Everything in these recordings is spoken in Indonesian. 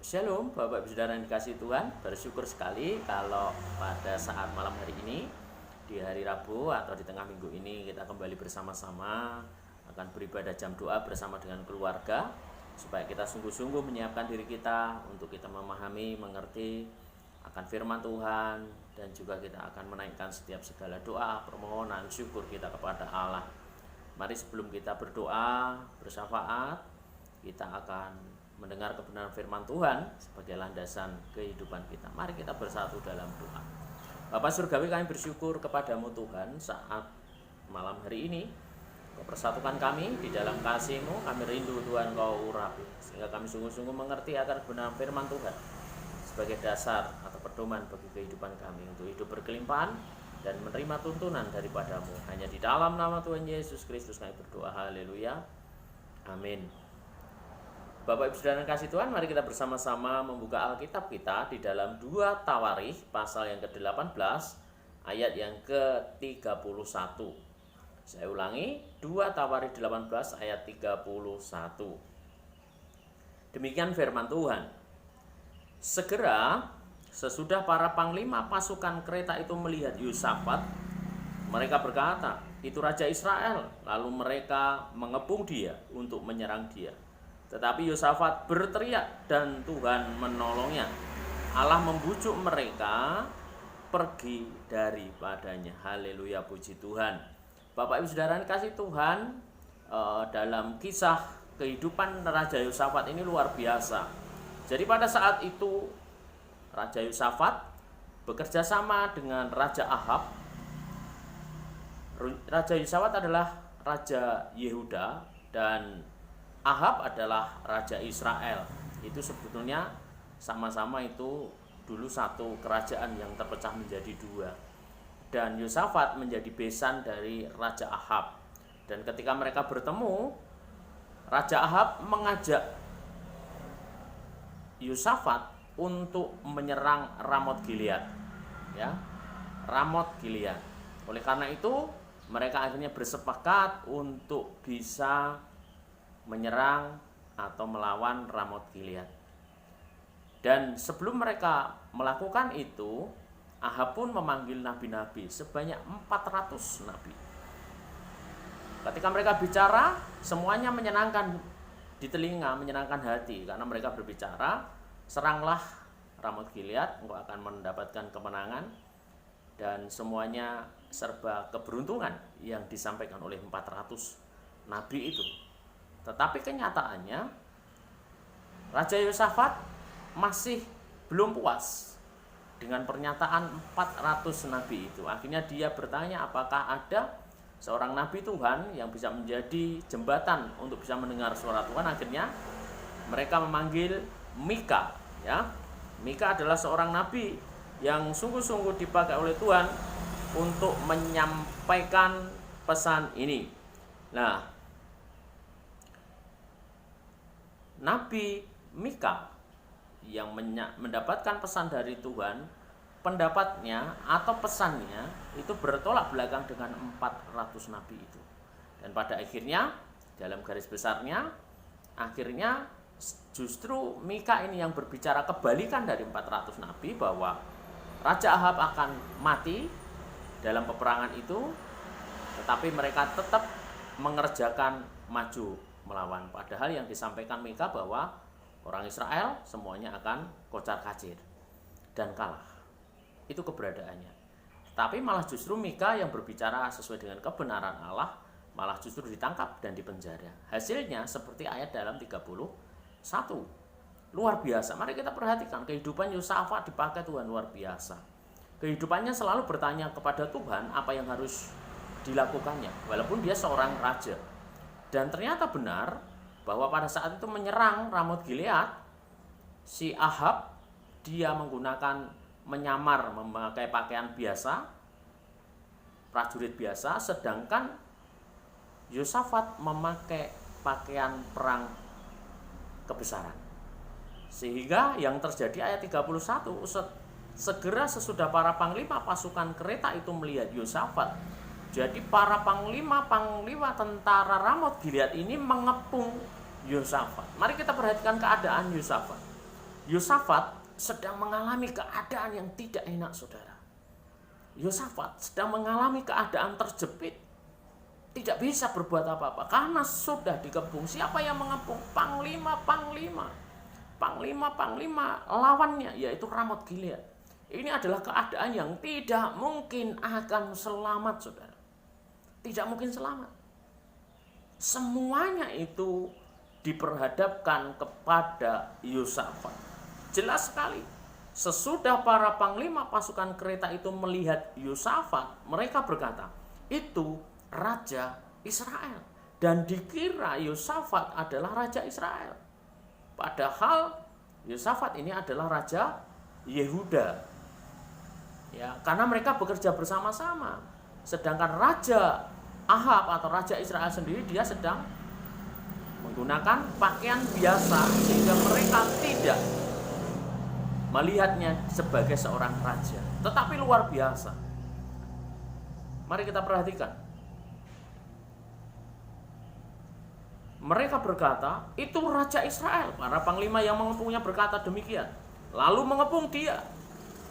Shalom Bapak Ibu Saudara yang dikasihi Tuhan. Bersyukur sekali kalau pada saat malam hari ini, di hari Rabu atau di tengah minggu ini, kita kembali bersama-sama akan beribadah jam doa bersama dengan keluarga, supaya kita sungguh-sungguh menyiapkan diri kita untuk kita memahami, mengerti akan firman Tuhan, dan juga kita akan menaikkan setiap segala doa, permohonan, syukur kita kepada Allah. Mari sebelum kita berdoa, bersyafaat, kita akan mendengar kebenaran firman Tuhan sebagai landasan kehidupan kita. Mari kita bersatu dalam doa. Bapa Surgawi, kami bersyukur kepadamu Tuhan saat malam hari ini. Kau persatukan kami di dalam kasih-Mu. Kami rindu Tuhan Kau urapi, sehingga kami sungguh-sungguh mengerti akan kebenaran firman Tuhan sebagai dasar atau pedoman bagi kehidupan kami untuk hidup berkelimpahan dan menerima tuntunan daripadamu. Hanya di dalam nama Tuhan Yesus Kristus kami berdoa. Haleluya. Amin. Bapak Ibu Saudara yang kasih Tuhan, mari kita bersama-sama membuka Alkitab kita di dalam 2 Tawarikh pasal yang ke-18 ayat yang ke-31. Saya ulangi, 2 Tawarikh 18 ayat 31. Demikian firman Tuhan. Segera sesudah para panglima pasukan kereta itu melihat Yosafat, mereka berkata, "Itu Raja Israel." Lalu mereka mengepung dia untuk menyerang dia. Tetapi Yosafat berteriak dan Tuhan menolongnya. Allah membujuk mereka pergi daripadanya. Haleluya, puji Tuhan. Bapak Ibu Saudara yang kasih Tuhan, dalam kisah kehidupan Raja Yosafat ini luar biasa. Jadi pada saat itu Raja Yosafat bekerja sama dengan Raja Ahab. Raja Yosafat adalah Raja Yehuda dan Ahab adalah Raja Israel. Itu sebetulnya sama-sama itu dulu satu kerajaan yang terpecah menjadi dua. Dan Yosafat menjadi besan dari Raja Ahab. Dan ketika mereka bertemu, Raja Ahab mengajak Yosafat untuk menyerang Ramot Gilead. Ya, Ramot Gilead. Oleh karena itu, mereka akhirnya bersepakat untuk bisa menyerang atau melawan Ramot Gilead. Dan sebelum mereka melakukan itu, Ahab pun memanggil nabi-nabi, sebanyak 400 nabi. Ketika mereka bicara, semuanya menyenangkan di telinga, menyenangkan hati, karena mereka berbicara, seranglah Ramot Gilead, engkau akan mendapatkan kemenangan. Dan semuanya serba keberuntungan yang disampaikan oleh 400 nabi itu. Tetapi kenyataannya Raja Yosafat masih belum puas dengan pernyataan 400 nabi itu. Akhirnya dia bertanya, apakah ada seorang nabi Tuhan yang bisa menjadi jembatan untuk bisa mendengar suara Tuhan. Akhirnya mereka memanggil Mika, ya. Mika adalah seorang nabi yang sungguh-sungguh dipakai oleh Tuhan untuk menyampaikan pesan ini. Nah, Nabi Mika yang mendapatkan pesan dari Tuhan, pendapatnya atau pesannya itu bertolak belakang dengan 400 nabi itu. Dan pada akhirnya, dalam garis besarnya, akhirnya justru Mika ini yang berbicara kebalikan dari 400 nabi, bahwa Raja Ahab akan mati dalam peperangan itu, tetapi mereka tetap mengerjakan maju melawan. Padahal yang disampaikan Mika bahwa orang Israel semuanya akan kocar-kacir dan kalah. Itu keberadaannya. Tapi malah justru Mika yang berbicara sesuai dengan kebenaran Allah malah justru ditangkap dan dipenjara. Hasilnya seperti ayat dalam 31. Luar biasa. Mari kita perhatikan kehidupan Yosafat dipakai Tuhan luar biasa. Kehidupannya selalu bertanya kepada Tuhan apa yang harus dilakukannya, walaupun dia seorang raja. Dan ternyata benar bahwa pada saat itu menyerang Ramot Gilead, si Ahab dia menggunakan menyamar memakai pakaian biasa, prajurit biasa, sedangkan Yosafat memakai pakaian perang kebesaran. Sehingga yang terjadi ayat 31, segera sesudah para panglima pasukan kereta itu melihat Yosafat, jadi para panglima tentara Ramot Gilead ini mengepung Yosafat. Mari kita perhatikan keadaan Yosafat. Yosafat sedang mengalami keadaan yang tidak enak, saudara. Yosafat sedang mengalami keadaan terjepit. Tidak bisa berbuat apa-apa karena sudah dikepung. Siapa yang mengepung? Panglima lawannya, yaitu Ramot Gilead. Ini adalah keadaan yang tidak mungkin akan selamat, saudara. Tidak mungkin selamat. Semuanya itu diperhadapkan kepada Yosafat. Jelas sekali. Sesudah para panglima pasukan kereta itu melihat Yosafat, mereka berkata, itu Raja Israel. Dan dikira Yosafat adalah Raja Israel. Padahal Yosafat ini adalah Raja Yehuda. Ya, karena mereka bekerja bersama-sama. Sedangkan Raja Ahab atau Raja Israel sendiri, dia sedang menggunakan pakaian biasa sehingga mereka tidak melihatnya sebagai seorang raja. Tetapi luar biasa. Mari kita perhatikan. Mereka berkata, itu Raja Israel. Para panglima yang mengepungnya berkata demikian. Lalu mengepung dia.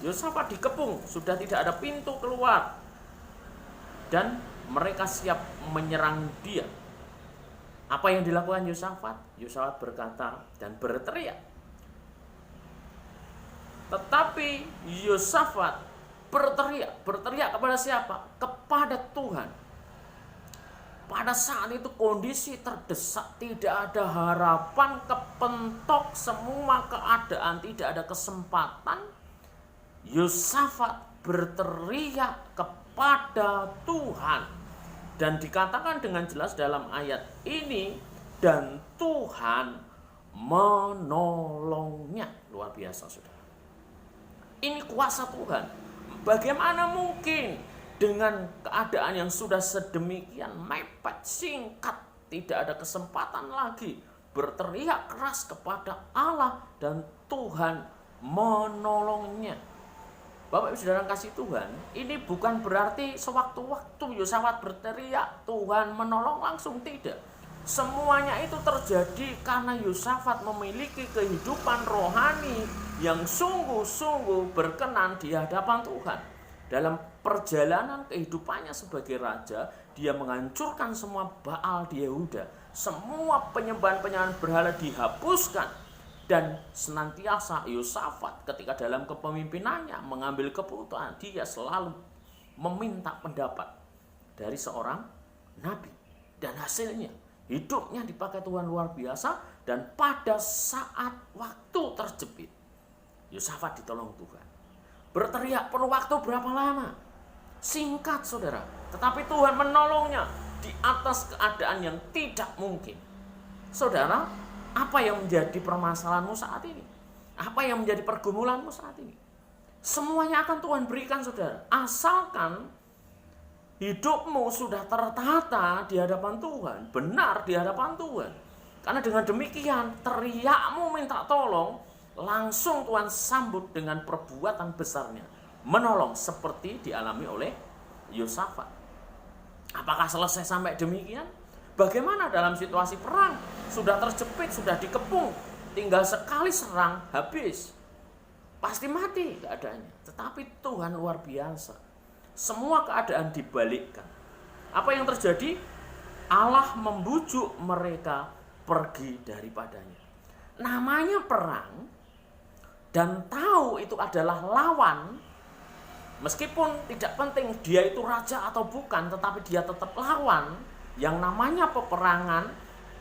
Yosafat dikepung, sudah tidak ada pintu keluar. Dan mereka siap menyerang dia. Apa yang dilakukan Yosafat? Yosafat berkata dan berteriak. Tetapi Yosafat berteriak kepada siapa? Kepada Tuhan. Pada saat itu kondisi terdesak, tidak ada harapan, kepentok semua keadaan, tidak ada kesempatan. Yosafat berteriak kepada Tuhan. Dan dikatakan dengan jelas dalam ayat ini, dan Tuhan menolongnya. Luar biasa, saudara. Ini kuasa Tuhan. Bagaimana mungkin dengan keadaan yang sudah sedemikian mepet, singkat, tidak ada kesempatan lagi, berteriak keras kepada Allah dan Tuhan menolongnya. Bapak Ibu Saudara kasih Tuhan, ini bukan berarti sewaktu-waktu Yosafat berteriak Tuhan menolong langsung, tidak. Semuanya itu terjadi karena Yosafat memiliki kehidupan rohani yang sungguh-sungguh berkenan di hadapan Tuhan. Dalam perjalanan kehidupannya sebagai raja, dia menghancurkan semua Baal di Yehuda. Semua penyembahan-penyembahan berhala dihapuskan. Dan senantiasa Yosafat ketika dalam kepemimpinannya mengambil keputusan, dia selalu meminta pendapat dari seorang nabi. Dan hasilnya hidupnya dipakai Tuhan luar biasa. Dan pada saat waktu terjepit, Yosafat ditolong Tuhan. Berteriak perlu waktu berapa lama? Singkat, saudara. Tetapi Tuhan menolongnya di atas keadaan yang tidak mungkin. Saudara, apa yang menjadi permasalahanmu saat ini? Apa yang menjadi pergumulanmu saat ini? Semuanya akan Tuhan berikan, saudara. Asalkan hidupmu sudah tertata di hadapan Tuhan, benar di hadapan Tuhan. Karena dengan demikian, teriakmu minta tolong, langsung Tuhan sambut dengan perbuatan besarnya. Menolong seperti dialami oleh Yosafat. Apakah selesai sampai demikian? Bagaimana dalam situasi perang? Sudah terjepit, sudah dikepung, tinggal sekali serang, habis. Pasti mati keadaannya. Tetapi Tuhan luar biasa. Semua keadaan dibalikkan. Apa yang terjadi? Allah membujuk mereka pergi daripadanya. Namanya perang, dan tahu itu adalah lawan. Meskipun tidak penting dia itu raja atau bukan, tetapi dia tetap lawan. Yang namanya peperangan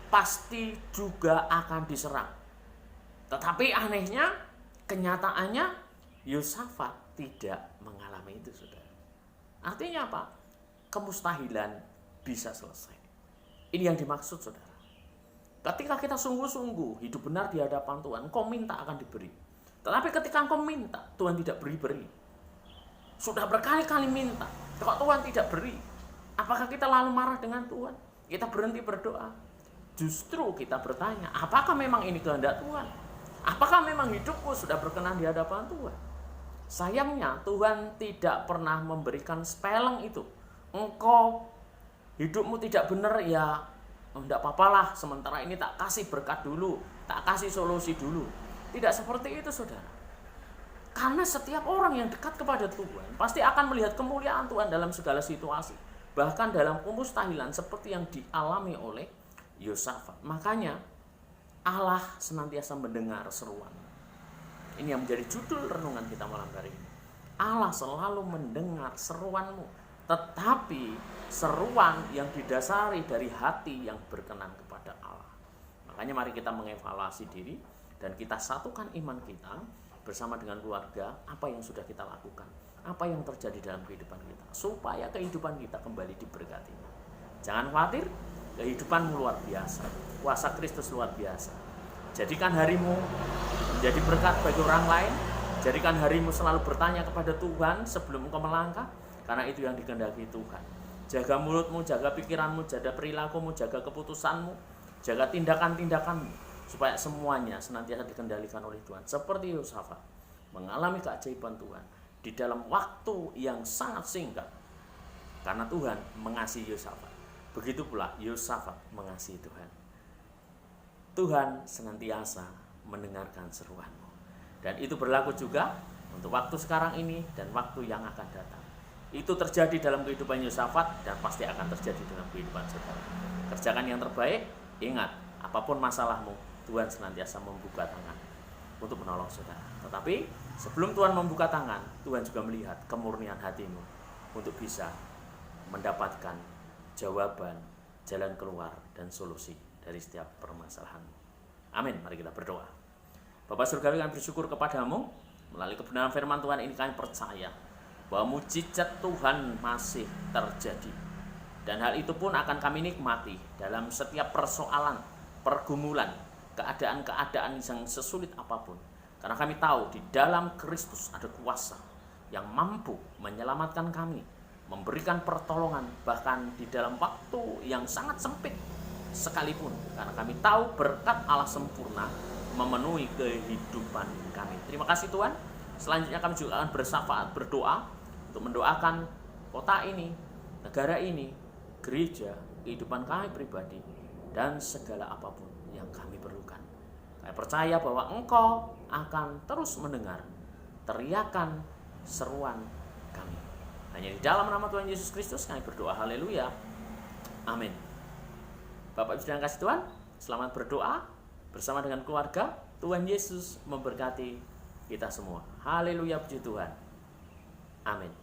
pasti juga akan diserang. Tetapi anehnya, kenyataannya Yosafat tidak mengalami itu, saudara. Artinya apa? Kemustahilan bisa selesai. Ini yang dimaksud, saudara. Ketika kita sungguh-sungguh hidup benar di hadapan Tuhan, engkau minta akan diberi. Tetapi ketika engkau minta, Tuhan tidak beri-beri. Sudah berkali-kali minta, kok Tuhan tidak beri? Apakah kita lalu marah dengan Tuhan? Kita berhenti berdoa? Justru kita bertanya, apakah memang ini kehendak Tuhan? Apakah memang hidupku sudah berkenan di hadapan Tuhan? Sayangnya Tuhan tidak pernah memberikan spelling itu. Engkau hidupmu tidak benar, ya tidak apa-apalah, sementara ini tak kasih berkat dulu, tak kasih solusi dulu. Tidak seperti itu, saudara. Karena setiap orang yang dekat kepada Tuhan pasti akan melihat kemuliaan Tuhan dalam segala situasi. Bahkan dalam kemustahilan seperti yang dialami oleh Yosafat. Makanya Allah senantiasa mendengar seruan. Ini yang menjadi judul renungan kita malam hari ini. Allah selalu mendengar seruanmu, tetapi seruan yang didasari dari hati yang berkenan kepada Allah. Makanya mari kita mengevaluasi diri dan kita satukan iman kita bersama dengan keluarga, apa yang sudah kita lakukan, apa yang terjadi dalam kehidupan kita, supaya kehidupan kita kembali diberkati. Jangan khawatir, kehidupanmu luar biasa, kuasa Kristus luar biasa. Jadikan harimu menjadi berkat bagi orang lain, jadikan harimu selalu bertanya kepada Tuhan sebelum engkau melangkah, karena itu yang dikehendaki Tuhan. Jaga mulutmu, jaga pikiranmu, jaga perilakumu, jaga keputusanmu, jaga tindakan-tindakanmu, supaya semuanya senantiasa dikendalikan oleh Tuhan. Seperti Yosafat mengalami keajaiban Tuhan di dalam waktu yang sangat singkat, karena Tuhan mengasihi Yosafat. Begitu pula Yosafat mengasihi Tuhan. Tuhan senantiasa mendengarkan seruanmu. Dan itu berlaku juga untuk waktu sekarang ini dan waktu yang akan datang. Itu terjadi dalam kehidupan Yosafat dan pasti akan terjadi dalam kehidupan saudara. Kerjakan yang terbaik, ingat, apapun masalahmu, Tuhan senantiasa membuka tangan untuk menolong saudara. Tetapi sebelum Tuhan membuka tangan, Tuhan juga melihat kemurnian hatimu untuk bisa mendapatkan jawaban, jalan keluar, dan solusi dari setiap permasalahanmu. Amin. Mari kita berdoa. Bapa surgawi, kami bersyukur kepadamu melalui kebenaran firman Tuhan ini. Kami percaya bahwa mujizat Tuhan masih terjadi, dan hal itu pun akan kami nikmati dalam setiap persoalan, pergumulan, keadaan-keadaan yang sesulit apapun. Karena kami tahu di dalam Kristus ada kuasa yang mampu menyelamatkan kami, memberikan pertolongan bahkan di dalam waktu yang sangat sempit sekalipun. Karena kami tahu berkat Allah sempurna memenuhi kehidupan kami. Terima kasih Tuhan. Selanjutnya kami juga akan bersyafaat, berdoa untuk mendoakan kota ini, negara ini, gereja, kehidupan kami pribadi, dan segala apapun yang kami perlukan. Kami percaya bahwa Engkau akan terus mendengar teriakan seruan kami. Hanya di dalam nama Tuhan Yesus Kristus kami berdoa. Haleluya. Amin. Bapak Ibu dan kasih Tuhan, selamat berdoa bersama dengan keluarga. Tuhan Yesus memberkati kita semua. Haleluya, puji Tuhan. Amin.